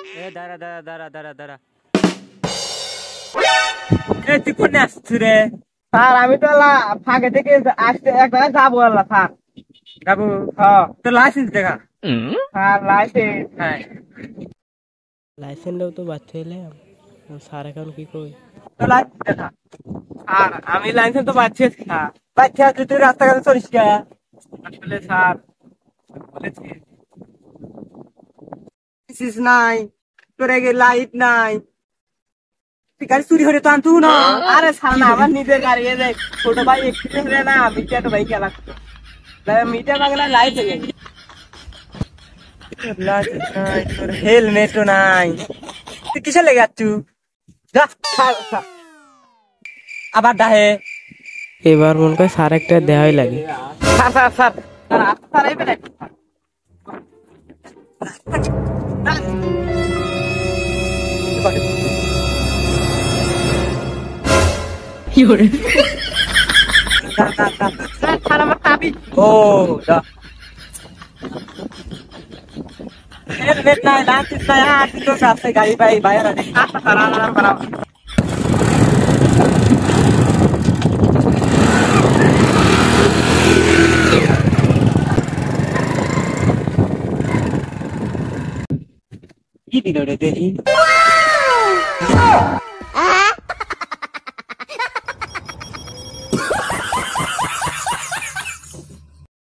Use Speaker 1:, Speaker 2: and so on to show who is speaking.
Speaker 1: এ দাঁড়া দাঁড়া দাঁড়া দাঁড়া দাঁড়া। এ তুই কোনে আসছিস রে?
Speaker 2: স্যার আমি তো ফাঁকে থেকে আসতে এক জায়গায় যাবো আল্লাহ স্যার।
Speaker 1: বাবু
Speaker 2: হ্যাঁ
Speaker 1: তোর লাইসেন্স দেখা।
Speaker 2: Sir licence.
Speaker 1: হ্যাঁ
Speaker 3: লাইসেন্সটাও তো বাচ্চা এলে স্যার এখন কি কই?
Speaker 1: তোর লাইসেন্স দেখা।
Speaker 2: স্যার আমি লাইসেন্স তো পাচ্ছি স্যার।
Speaker 1: বাচ্চা তুই তুই রাস্তাঘাটে চলিস কে?
Speaker 2: আসলে স্যার বলেছি
Speaker 1: লাইসেন্স নাই, তোর আগে লাইট নাই, তুই গাড়ি চুরি হলে তো আনতু না।
Speaker 2: আরে স্যার না আমার নিজের গাড়ি এ দেখ ছোট ভাই এক্সপিরিয়েন্স রে না মিটার তো ভাই খেলা মিটার বাগলা লাইট হয়ে গেছে।
Speaker 1: লাইসেন্স নাই, তোর হেলমেটও নাই, তুই কিসে লেগে যাচ্ছু? যা
Speaker 2: স্যার স্যার
Speaker 1: আবার ডাহে।
Speaker 3: এবার মনে করে স্যার একটা দেওয়াই লাগে।
Speaker 2: স্যার স্যার স্যার স্যার আপনি স্যার আইবেন একটু স্যার। স্যার স্যার আমার চাবি।
Speaker 1: ও যা। হেলমেট নাই, লাইসেন্স নাই, আর তুই তোর রাস্তায় গাড়ি পাই বাইরে নেই।
Speaker 2: আচ্ছা স্যার আমার বাড়াও।
Speaker 1: কি দিল রে দেখি?